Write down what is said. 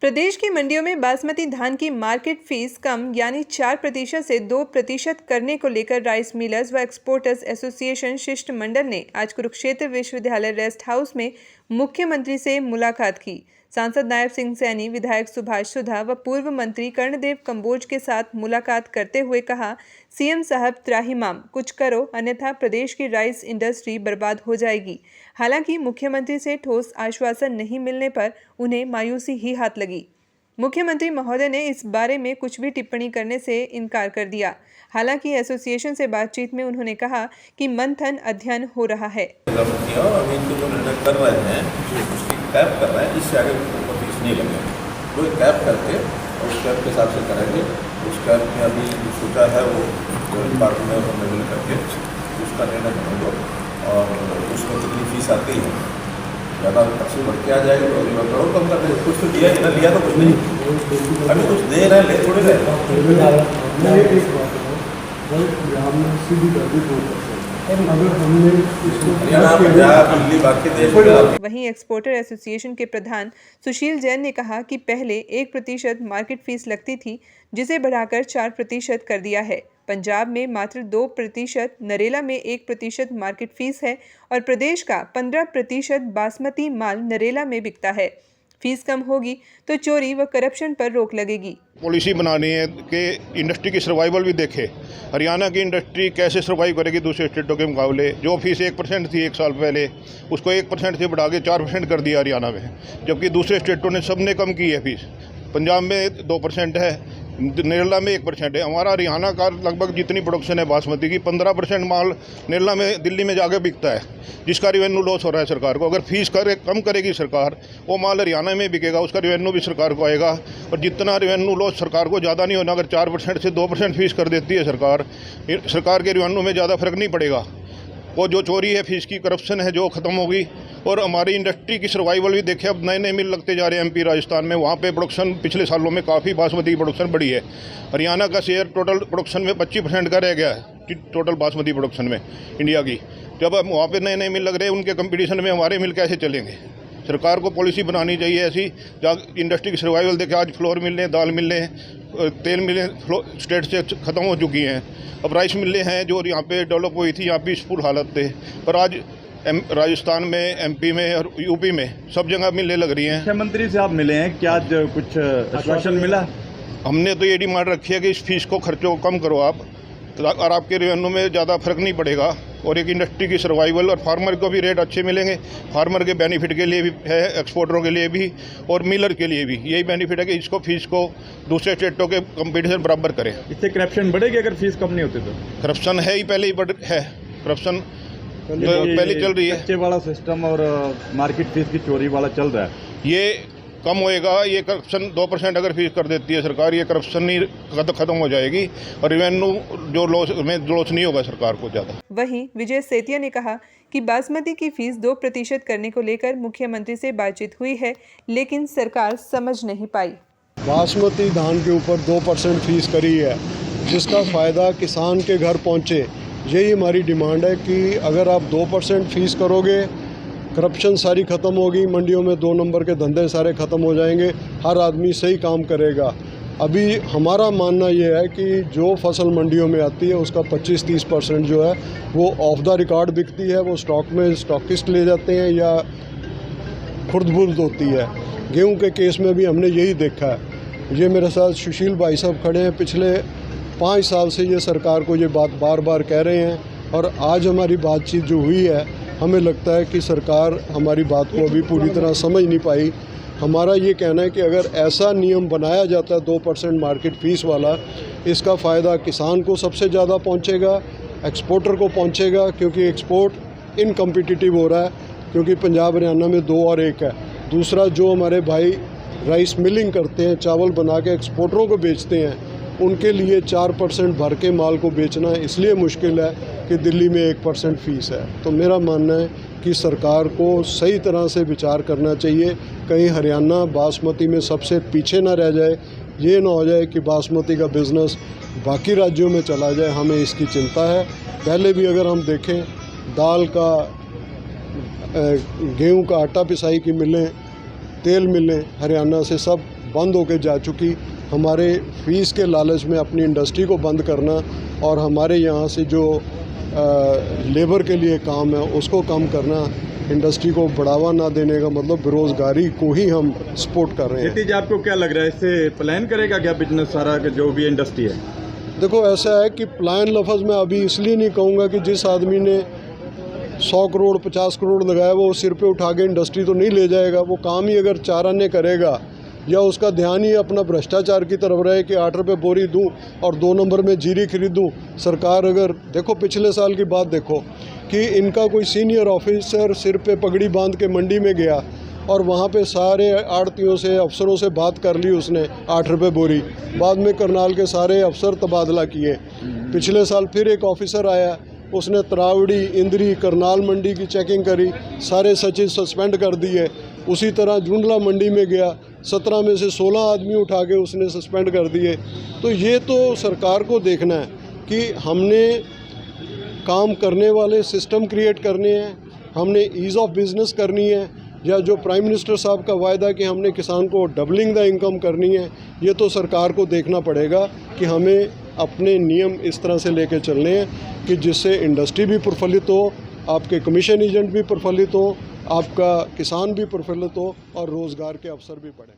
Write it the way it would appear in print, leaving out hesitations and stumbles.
प्रदेश की मंडियों में बासमती धान की मार्केट फीस कम यानी 4% से 2% करने को लेकर राइस मिलर्स व एक्सपोर्टर्स एसोसिएशन शिष्टमंडल ने आज कुरुक्षेत्र विश्वविद्यालय रेस्ट हाउस में मुख्यमंत्री से मुलाकात की। सांसद नायब सिंह सैनी, विधायक सुभाष सुधा व पूर्व मंत्री कर्णदेव कंबोज के साथ मुलाकात करते हुए कहा, सीएम साहब त्राहिमाम कुछ करो अन्यथा प्रदेश की राइस इंडस्ट्री बर्बाद हो जाएगी। हालांकि मुख्यमंत्री से ठोस आश्वासन नहीं मिलने पर उन्हें मायूसी ही हाथ लगी। मुख्यमंत्री महोदय ने इस बारे में कुछ भी टिप्पणी करने से इनकार कर दिया। हालांकि एसोसिएशन से बातचीत में उन्होंने कहा कि मंथन अध्ययन हो रहा है। कैप कर रहे हैं, इससे आगे फीस नहीं लगेगा। तो कैप करके और उस कैप के हिसाब से करेंगे। उस कैप में अभी सोचा है वो डिपार्टमेंट में मिल करके उसका निर्णय करेंगे और उसमें कितनी फीस आती है, ज़्यादा अच्छी बढ़ के आ जाएगी तो अभी करोड़ कम कर देंगे। कुछ तो दिया है ना, लिया तो कुछ नहीं, अभी कुछ दे रहे हैं, ले थोड़े रहे। वहीं एक्सपोर्टर एसोसिएशन के प्रधान सुशील जैन ने कहा कि पहले 1% मार्केट फीस लगती थी, जिसे बढ़ाकर 4% कर दिया है। पंजाब में मात्र 2%, नरेला में 1% मार्केट फीस है और प्रदेश का 15% बासमती माल नरेला में बिकता है। फीस कम होगी तो चोरी व करप्शन पर रोक लगेगी। पॉलिसी बनानी है कि इंडस्ट्री की सर्वाइवल भी देखे। हरियाणा की इंडस्ट्री कैसे सर्वाइव करेगी दूसरे स्टेटों के मुकाबले। जो फीस 1% थी 1 साल पहले, उसको 1% से बढ़ा के 4% कर दिया हरियाणा में, जबकि दूसरे स्टेटों ने सबने कम की है फीस। पंजाब में 2% है, नरेला में 1% है। हमारा हरियाणा का लगभग जितनी प्रोडक्शन है बासमती की 15% माल नरेला में, दिल्ली में जाके बिकता है, जिसका रेवेन्यू लॉस हो रहा है सरकार को। अगर फीस कम करेगी सरकार, वो माल हरियाणा में बिकेगा, उसका रेवेन्यू भी सरकार को आएगा। और जितना रेवेन्यू लॉस सरकार को ज़्यादा नहीं होना, अगर 4% से 2% फीस कर देती है सरकार के रेवेन्यू में ज़्यादा फर्क नहीं पड़ेगा। वो जो चोरी है, फीस की करप्शन है, जो ख़त्म होगी। और हमारी इंडस्ट्री की सर्वाइवल भी देखे। अब नए नए मिल लगते जा रहे हैं एमपी, राजस्थान में। वहाँ पे प्रोडक्शन पिछले सालों में काफ़ी बासमती की प्रोडक्शन बढ़ी है। हरियाणा का शेयर टोटल प्रोडक्शन में 25% का रह गया है, टोटल बासमती प्रोडक्शन में इंडिया की। जब अब वहाँ पे नए नए मिल लग रहे हैं, उनके कंपटीशन में हमारे मिल कैसे चलेंगे। सरकार को पॉलिसी बनानी चाहिए ऐसी जहाँ इंडस्ट्री की सर्वाइवल देखे। आज फ्लोर मिलें, दाल मिलें, तेल मिलें स्टेट से ख़त्म हो चुकी हैं। अब राइस मिलें हैं जो यहाँ पे डेवलप हुई थी, यहाँ पीसफुल हालत थे, पर आज राजस्थान में, एमपी में और यूपी में सब जगह मिलने लग रही हैं। मुख्यमंत्री से आप मिले हैं, क्या कुछ आश्वासन मिला? हमने तो ये डिमांड रखी है कि इस फीस को, खर्चों को कम करो आप, और आपके रेवेन्यू में ज़्यादा फर्क नहीं पड़ेगा। और एक इंडस्ट्री की सर्वाइवल और फार्मर को भी रेट अच्छे मिलेंगे। फार्मर के बेनिफिट के लिए भी है, एक्सपोर्टरों के लिए भी और मिलर के लिए भी यही बेनिफिट है कि इसको फीस को दूसरे स्टेटों के कंपटीशन बराबर करें। इससे करप्शन बढ़ेगी अगर फीस कम नहीं होती तो? करप्शन है ही, पहले ही है करप्शन, पहले चल रही है। कच्चे वाला सिस्टम और मार्केट फीस की चोरी वाला चल रहा है, ये कम होएगा। ये करप्शन 2% अगर फीस कर देती है सरकार, ये करप्शन नहीं खत्म हो जाएगी और रेवेन्यू जो लॉस नहीं होगा सरकार को ज़्यादा। वहीं विजय सेतिया ने कहा कि बासमती की फीस 2% करने को लेकर मुख्यमंत्री से बातचीत हुई है, लेकिन सरकार समझ नहीं पाई। बासमती धान के ऊपर 2% फीस करी है, जिसका फ़ायदा किसान के घर पहुँचे। यही हमारी डिमांड है कि अगर आप 2% फीस करोगे, करप्शन सारी ख़त्म होगी, मंडियों में 2 नंबर के धंधे सारे ख़त्म हो जाएंगे, हर आदमी सही काम करेगा। अभी हमारा मानना ये है कि जो फसल मंडियों में आती है उसका 25-30% जो है वो ऑफ द रिकॉर्ड बिकती है, वो स्टॉक में स्टॉकिस्ट ले जाते हैं या खुर्द-बुर्द होती है। गेहूं के केस में भी हमने यही देखा है। ये मेरे साथ सुशील भाई साहब खड़े हैं, पिछले 5 साल से ये सरकार को ये बात बार बार कह रहे हैं और आज हमारी बातचीत जो हुई है, हमें लगता है कि सरकार हमारी बात को अभी पूरी तरह समझ नहीं पाई। हमारा ये कहना है कि अगर ऐसा नियम बनाया जाता है 2% मार्केट फ़ीस वाला, इसका फ़ायदा किसान को सबसे ज़्यादा पहुंचेगा, एक्सपोर्टर को पहुंचेगा, क्योंकि एक्सपोर्ट इनकम्पिटिटिव हो रहा है, क्योंकि पंजाब हरियाणा में 2 और 1 है। दूसरा, जो हमारे भाई राइस मिलिंग करते हैं, चावल बना के एक्सपोर्टरों को बेचते हैं, उनके लिए 4% भर के माल को बेचना इसलिए मुश्किल है कि दिल्ली में 1% फ़ीस है। तो मेरा मानना है कि सरकार को सही तरह से विचार करना चाहिए, कहीं हरियाणा बासमती में सबसे पीछे ना रह जाए। ये ना हो जाए कि बासमती का बिज़नेस बाकी राज्यों में चला जाए, हमें इसकी चिंता है। पहले भी अगर हम देखें, दाल का, गेहूं का आटा पिसाई की मिलें, तेल मिलें हरियाणा से सब बंद होकर जा चुकी। हमारे फीस के लालच में अपनी इंडस्ट्री को बंद करना और हमारे यहाँ से जो लेबर के लिए काम है उसको कम करना, इंडस्ट्री को बढ़ावा ना देने का मतलब बेरोज़गारी को ही हम सपोर्ट कर रहे हैं। क्षितिज, आपको क्या लग रहा है, इससे प्लान करेगा क्या बिजनेस सारा जो भी इंडस्ट्री है? देखो, ऐसा है कि प्लान लफ्ज़ मैं अभी इसलिए नहीं कहूँगा कि जिस आदमी ने 100 करोड़ 50 करोड़ लगाया वो सिर पे उठा के इंडस्ट्री तो नहीं ले जाएगा। वो काम ही अगर 4 आने करेगा या उसका ध्यान ही अपना भ्रष्टाचार की तरफ रहे कि 8 रुपये बोरी दूं और 2 नंबर में जीरी खरीदूं। सरकार अगर देखो, पिछले साल की बात देखो कि इनका कोई सीनियर ऑफिसर सिर पे पगड़ी बांध के मंडी में गया और वहाँ पे सारे आड़तियों से अफसरों से बात कर ली उसने 8 रुपये बोरी। बाद में करनाल के सारे अफसर तबादला किए। पिछले साल फिर एक ऑफिसर आया, उसने तरावड़ी, इंद्री, करनाल मंडी की चेकिंग करी, सारे सचिव सस्पेंड कर दिए। उसी तरह जुंडला मंडी में गया, 17 में से 16 आदमी उठा के उसने सस्पेंड कर दिए। तो ये तो सरकार को देखना है कि हमने काम करने वाले सिस्टम क्रिएट करने हैं, हमने ईज़ ऑफ बिज़नेस करनी है, या जो प्राइम मिनिस्टर साहब का वायदा कि हमने किसान को डबलिंग द इनकम करनी है, ये तो सरकार को देखना पड़ेगा कि हमें अपने नियम इस तरह से लेके चलने हैं कि जिससे इंडस्ट्री भी प्रफुल्लित हो, आपके कमीशन एजेंट भी प्रफुल्लित हो, आपका किसान भी प्रफुल्लित हो और रोज़गार के अवसर भी बढ़ें।